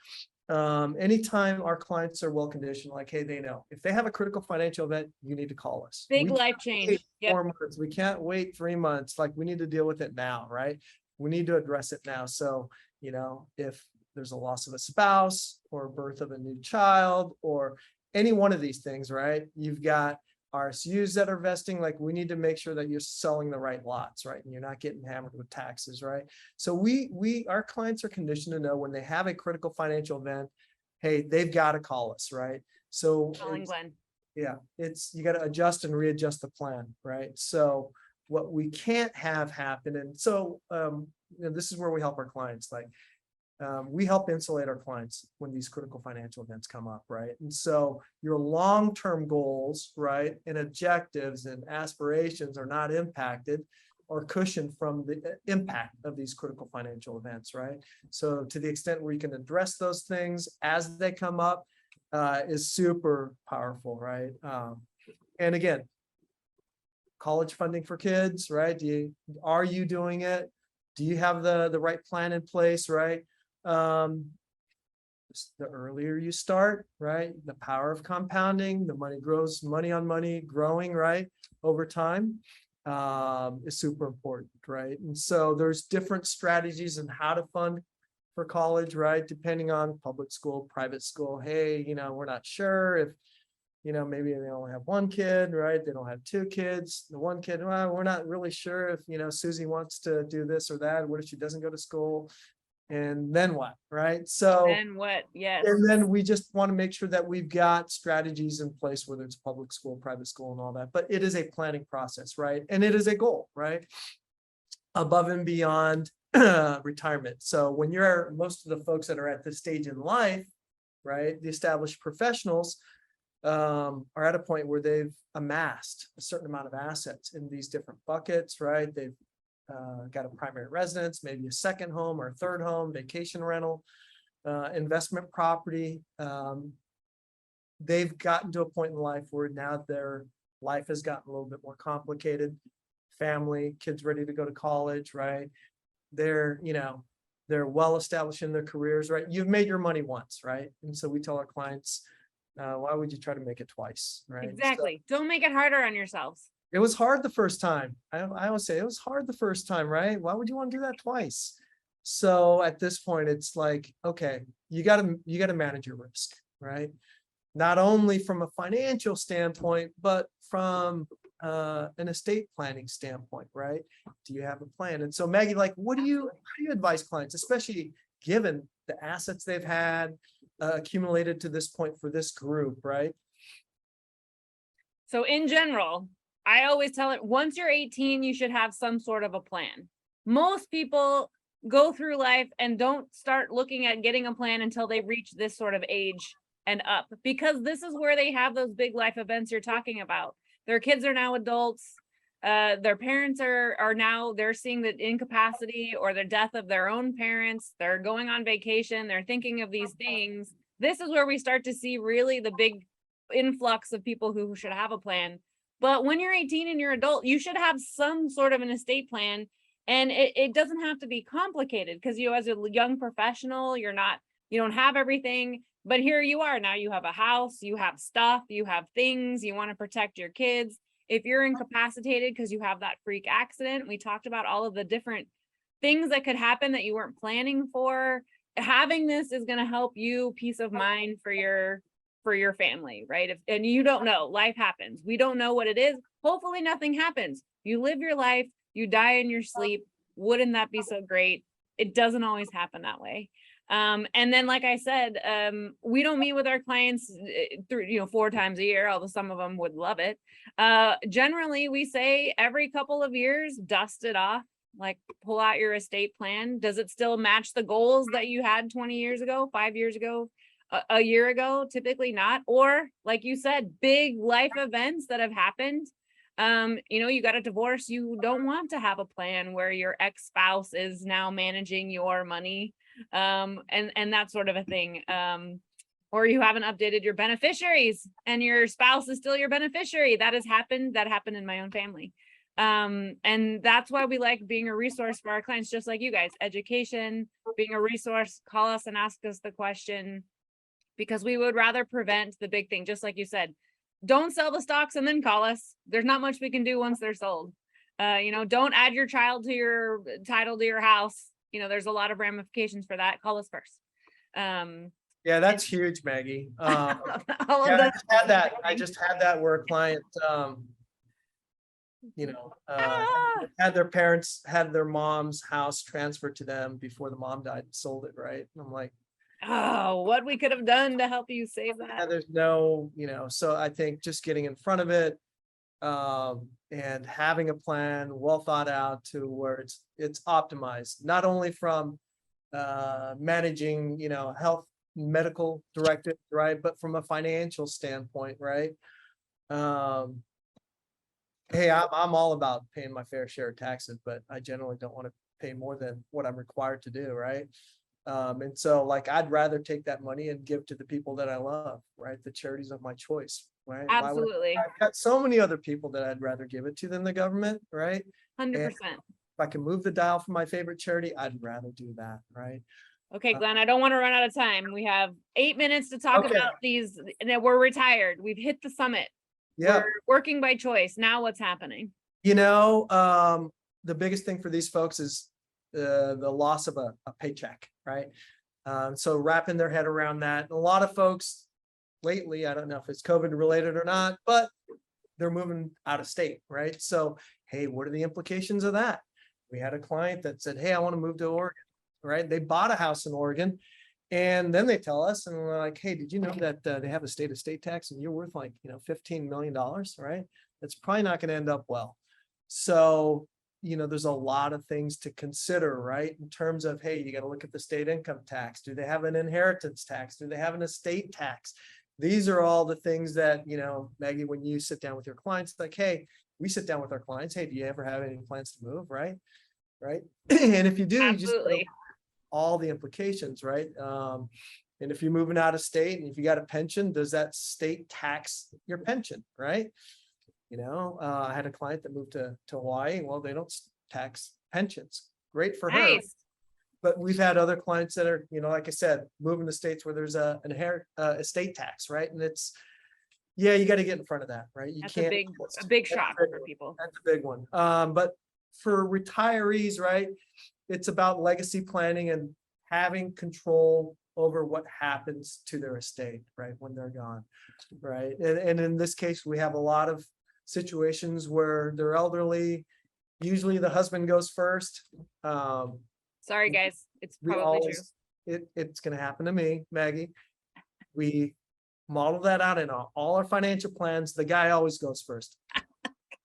anytime our clients are well conditioned, like, hey, they know if they have a critical financial event, you need to call us. Big We life can't change. wait Yep. 4 months. We can't wait 3 months. Like, we need to deal with it now, right? We need to address it now. So, if there's a loss of a spouse or birth of a new child or any one of these things, right? You've got RSUs that are vesting, like, we need to make sure that you're selling the right lots, right? And you're not getting hammered with taxes, right? So our clients are conditioned to know when they have a critical financial event, hey, they've got to call us, right? So Calling Glenn. yeah, you got to adjust and readjust the plan, right? So what we can't have happen, and so this is where we help our clients. Like, we help insulate our clients when these critical financial events come up, right? And so your long-term goals, right, and objectives and aspirations are not impacted or cushioned from the impact of these critical financial events, right? So to the extent where you can address those things as they come up is super powerful, right? And again, college funding for kids, right? Are you doing it? Do you have the right plan in place, right? The earlier you start, right? The power of compounding, the money grows, money on money growing, right? Over time is super important, right? And so there's different strategies on how to fund for college, right? Depending on public school, private school. Hey, we're not sure if, maybe they only have one kid, right? They don't have 2 kids. The one kid, well, we're not really sure if, Susie wants to do this or that. What if she doesn't go to school? And then what, right? So, And what? Yes. and then we just want to make sure that we've got strategies in place, whether it's public school, private school, and all that. But it is a planning process, right? And it is a goal, right? Above and beyond retirement. So when most of the folks that are at this stage in life, right, the established professionals are at a point where they've amassed a certain amount of assets in these different buckets, right? They've got a primary residence, maybe a second home or a third home, vacation rental, investment property. They've gotten to a point in life where now their life has gotten a little bit more complicated. Family, kids ready to go to college, right? They're well established in their careers, right? You've made your money once, right? And so we tell our clients, why would you try to make it twice, right? Exactly. Don't make it harder on yourselves. It was hard the first time. I always say it was hard the first time, right? Why would you want to do that twice? So at this point, it's like, okay, you got to manage your risk, right? Not only from a financial standpoint, but from an estate planning standpoint, right? Do you have a plan? And so Maggie, like, how do you advise clients, especially given the assets they've had accumulated to this point for this group, right? So in general, I always tell it, once you're 18, you should have some sort of a plan. Most people go through life and don't start looking at getting a plan until they reach this sort of age and up, because this is where they have those big life events you're talking about. Their kids are now adults. Their parents are now, they're seeing the incapacity or the death of their own parents. They're going on vacation. They're thinking of these things. This is where we start to see really the big influx of people who should have a plan. But when you're 18 and you're adult, you should have some sort of an estate plan. And it doesn't have to be complicated, because as a young professional, you don't have everything. But here you are now, you have a house, you have stuff, you have things, you want to protect your kids. If you're incapacitated because you have that freak accident, we talked about all of the different things that could happen that you weren't planning for. Having this is going to help you peace of mind for your family, right? And you don't know, life happens. We don't know what it is. Hopefully nothing happens. You live your life, you die in your sleep. Wouldn't that be so great? It doesn't always happen that way. And then, like I said, we don't meet with our clients through, 4 times a year, although some of them would love it. Generally, we say every couple of years, dust it off, Like pull out your estate plan. Does it still match the goals that you had 20 years ago, 5 years ago, a year ago? Typically not. Or like you said, big life events that have happened. You got a divorce. You don't want to have a plan where your ex-spouse is now managing your money. And that sort of a thing. Or you haven't updated your beneficiaries and your spouse is still your beneficiary. That has happened. That happened in my own family. And that's why we like being a resource for our clients, just like you guys. Education, being a resource, call us and ask us the question, because we would rather prevent the big thing. Just like you said, don't sell the stocks and then call us. There's not much we can do once they're sold. Don't add your child to your title to your house. There's a lot of ramifications for that. Call us first. Yeah, that's huge, Maggie. All of Yeah, the I just had that where a client, had their parents, had their mom's house transferred to them before the mom died and sold it, right? And I'm like, oh, what we could have done to help you save yeah, that. there's no, so I think just getting in front of it, and having a plan well thought out to where it's optimized, not only from managing, health medical directives, right, but from a financial standpoint, right? Hey, I'm all about paying my fair share of taxes, but I generally don't want to pay more than what I'm required to do, right? And so like I'd rather take that money and give to the people that I love, right? The charities of my choice, right? Absolutely. I've got so many other people that I'd rather give it to than the government, right? 100%. If I can move the dial for my favorite charity, I'd rather do that, right? Okay, Glenn, I don't want to run out of time. We have 8 minutes to talk Okay. about these, and we're retired. We've hit the summit. Yeah. We're working by choice. Now what's happening? The biggest thing for these folks is the loss of a paycheck, right? So wrapping their head around that. A lot of folks lately, I don't know if it's COVID related or not, but they're moving out of state, right? So, hey, what are the implications of that? We had a client that said, hey, I want to move to Oregon, right? They bought a house in Oregon. And then they tell us, and we're like, hey, did you know that they have a state estate tax and you're worth like, $15 million, right? That's probably not going to end up well. So, there's a lot of things to consider, right? In terms of, hey, you got to look at the state income tax. Do they have an inheritance tax? Do they have an estate tax? These are all the things that, Maggie, when you sit down with your clients, like, hey, we sit down with our clients. Hey, do you ever have any plans to move? Right. Right. And if you do, Absolutely. you just all the implications, right? And if you're moving out of state and if you got a pension, does that state tax your pension, right? I had a client that moved to Hawaii. Well, they don't tax pensions. Great for her. Nice. But we've had other clients that are, like I said, moving to states where there's an estate tax, right? And you got to get in front of that, right? You That's can't. a big shock for people. That's a big one. But for retirees, right? It's about legacy planning and having control over what happens to their estate, right? When they're gone, right? And in this case, we have a lot of situations where they're elderly. Usually the husband goes first. Sorry, guys. It's probably true. It's going to happen to me, Maggie. We model that out in all our financial plans. The guy always goes first.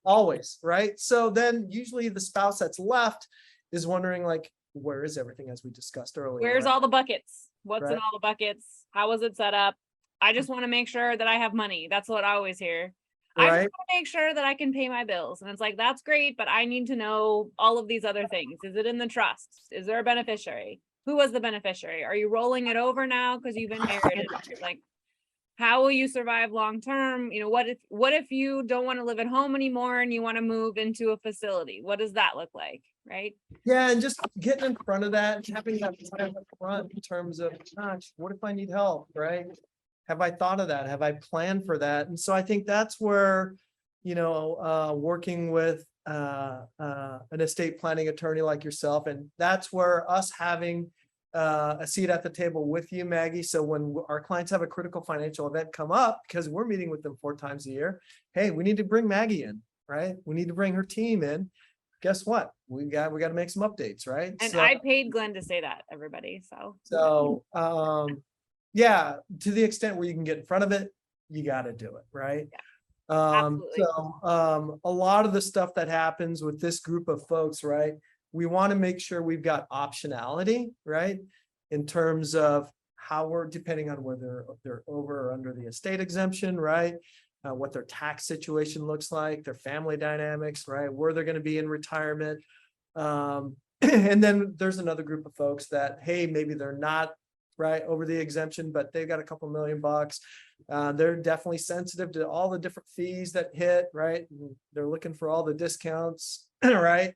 Always, right? So then usually the spouse that's left is wondering like, where is everything as we discussed earlier? Where's right? all the buckets? What's in Right. all the buckets? How was it set up? I just want to make sure that I have money. That's what I always hear. I just Right. want to make sure that I can pay my bills. And it's like, that's great, but I need to know all of these other things. Is it in the trust? Is there a beneficiary? Who was the beneficiary? Are you rolling it over now because you've inherited it? Like, how will you survive long term? What if you don't want to live at home anymore and you want to move into a facility? What does that look like? Right? Yeah, and just getting in front of that, and having that plan up front in terms of, gosh, what if I need help, right? Have I thought of that? Have I planned for that? And so I think that's where, working with an estate planning attorney like yourself, and that's where us having a seat at the table with you, Maggie. So when our clients have a critical financial event come up, because we're meeting with them 4 times a year, hey, we need to bring Maggie in, right? We need to bring her team in. Guess what? We got to make some updates, right? And so, I paid Glenn to say that, everybody. Yeah, to the extent where you can get in front of it, you got to do it, right? Absolutely. A lot of the stuff that happens with this group of folks, right? we want to make sure we've got optionality, right? In terms of how we're, depending on whether they're over or under the estate exemption, right? What their tax situation looks like, their family dynamics, right? Where they're going to be in retirement. And then there's another group of folks that, hey, maybe they're not right over the exemption, but they've got a couple $1 million. They're definitely sensitive to all the different fees that hit, right? And they're looking for all the discounts, right?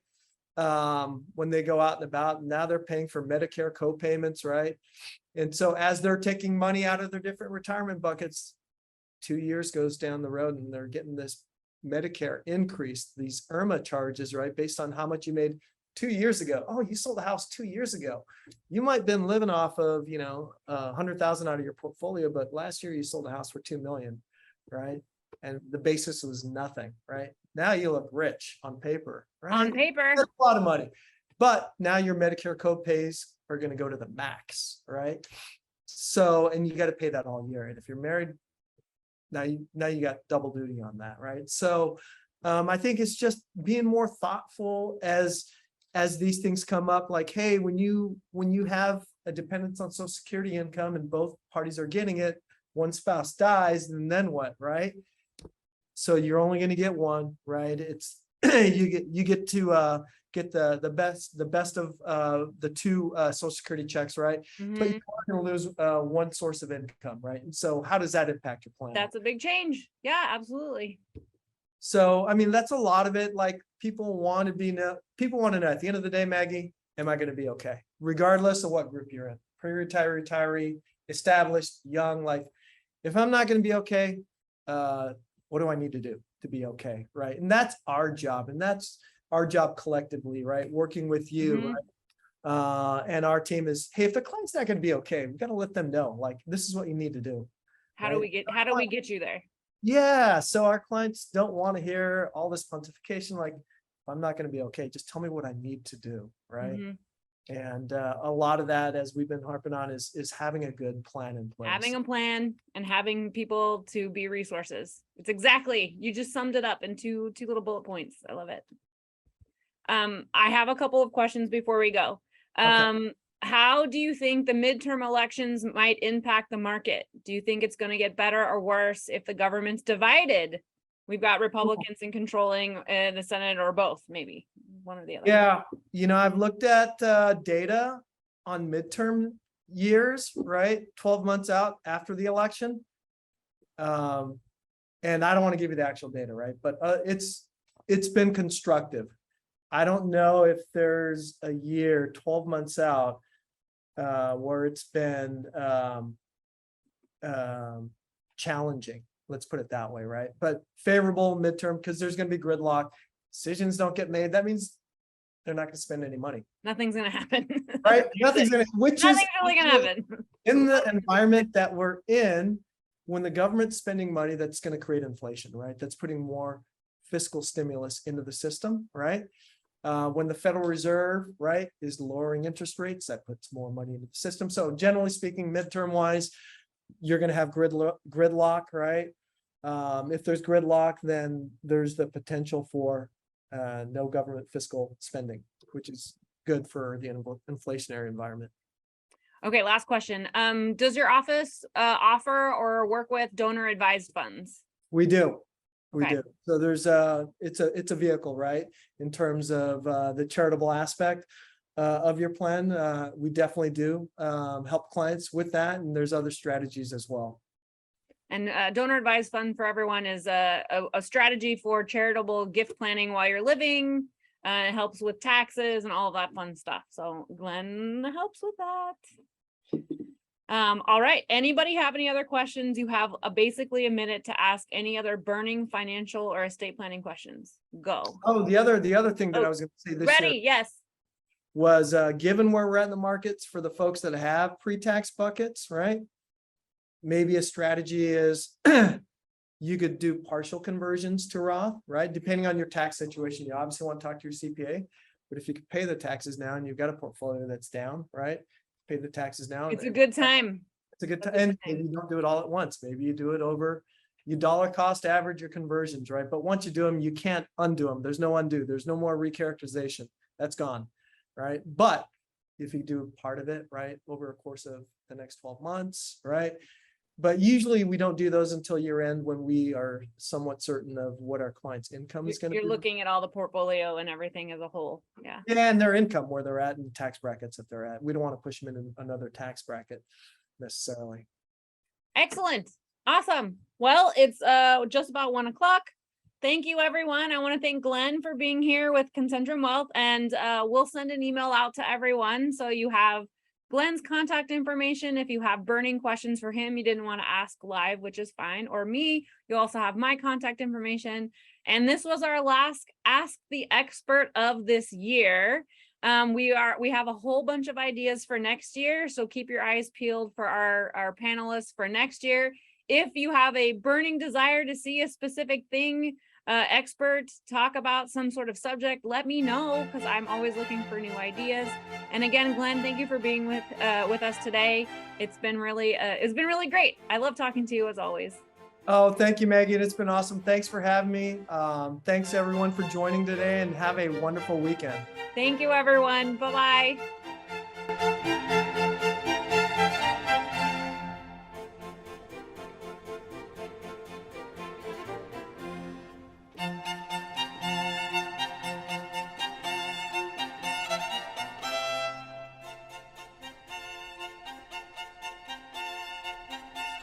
When they go out and about, now they're paying for Medicare co-payments, right? And so as they're taking money out of their different retirement buckets, 2 years goes down the road and they're getting this Medicare increase, these IRMA charges, right? Based on how much you made 2 years ago. Oh, you sold a house 2 years ago. You might have been living off of, 100,000 out of your portfolio, but last year you sold a house for 2 million, right? And the basis was nothing, right? Now you look rich on paper, right? On paper. That's a lot of money, but now your Medicare co-pays are going to go to the max, right? So, and you got to pay that all year. And if you're married, now you got double duty on that, right? So, I think it's just being more thoughtful as these things come up. Like, hey, when you have a dependence on Social Security income and both parties are getting it, one spouse dies, and then what, right? So you're only going to get one, right? It's you get to get the best of the two Social Security checks, right? But you're going to lose one source of income, right? And so how does that impact your plan? That's a big change. Yeah, absolutely. So, I mean, that's a lot of it. Like people want to know at the end of the day, Maggie, am I going to be okay? Regardless of what group you're in, pre-retiree, retiree, established, young, like if I'm not going to be okay, what do I need to do to be okay? Right. And that's our job. And that's our job collectively, right? Working with you. Right? And our team is, hey, if the client's not going to be okay, we've got to let them know, like, this is what you need to do. How do we get you there? Yeah. So our clients don't want to hear all this pontification. Like, I'm not going to be okay. Just tell me what I need to do. Right. And a lot of that, as we've been harping on, is having a good plan in place. Having a plan and having people to be resources. It's exactly, you just summed it up in two little bullet points. I love it. I have a couple of questions before we go. Okay. How do you think the midterm elections might impact the market? Do you think it's going to get better or worse if the government's divided? We've got Republicans in controlling the Senate, or both, maybe one or the other. Yeah, I've looked at data on midterm years, right? 12 months out after the election. And I don't want to give you the actual data, right? But it's been constructive. I don't know if there's a year, 12 months out, where it's been challenging. Let's put it that way, right? But favorable midterm, because there's going to be gridlock. Decisions don't get made. That means they're not going to spend any money. Nothing's going to happen. Right? Nothing's really going to happen. In the environment that we're in, when the government's spending money, that's going to create inflation, right? That's putting more fiscal stimulus into the system, right? When the Federal Reserve, right, is lowering interest rates, that puts more money into the system. So generally speaking, midterm wise, you're going to have gridlock, right? If there's gridlock, then there's the potential for no government fiscal spending, which is good for the inflationary environment. Okay, last question. Does your office offer or work with donor advised funds? We do. We Okay. do. So there's it's a vehicle, right? In terms of the charitable aspect of your plan. We definitely do help clients with that. And there's other strategies as well. And donor advised fund for everyone is a strategy for charitable gift planning while you're living. It helps with taxes and all of that fun stuff. So Glenn helps with that. All right. Anybody have any other questions? You have basically a minute to ask any other burning financial or estate planning questions. Go. Oh, the other thing that I was going to say this year. Ready? Yes. Was given where we're at in the markets for the folks that have pre-tax buckets, right? Maybe a strategy is you could do partial conversions to Roth, right? Depending on your tax situation, you obviously want to talk to your CPA, but if you could pay the taxes now and you've got a portfolio that's down, right? Pay the taxes now. It's a good time. It's a good time. And maybe you don't do it all at once. Maybe you do it over, you dollar cost average your conversions, right? But once you do them, you can't undo them. There's no undo. There's no more recharacterization. That's gone. right? But if you do part of it, right, over a course of the next 12 months, right? But usually we don't do those until year end when we are somewhat certain of what our client's income is going to You're be. looking at all the portfolio and everything as a whole. Yeah. Yeah, and their income, where they're at, and tax brackets that they're at. We don't want to push them in another tax bracket necessarily. Excellent. Awesome. Well, it's just about 1 o'clock. Thank you, everyone. I want to thank Glenn for being here with Concentrum Wealth, and we'll send an email out to everyone so you have Glenn's contact information. If you have burning questions for him you didn't want to ask live, which is fine, or me, you also have my contact information. And this was our last Ask the Expert of this year. We have a whole bunch of ideas for next year, so keep your eyes peeled for our panelists for next year. If you have a burning desire to see a specific thing, experts talk about some sort of subject, let me know, because I'm always looking for new ideas. And again, Glenn, thank you for being with us today. It's been really great. I love talking to you as always. Oh, thank you, Maggie. It's been awesome. Thanks for having me. Thanks everyone for joining today, and have a wonderful weekend. Thank you, everyone. Bye-bye.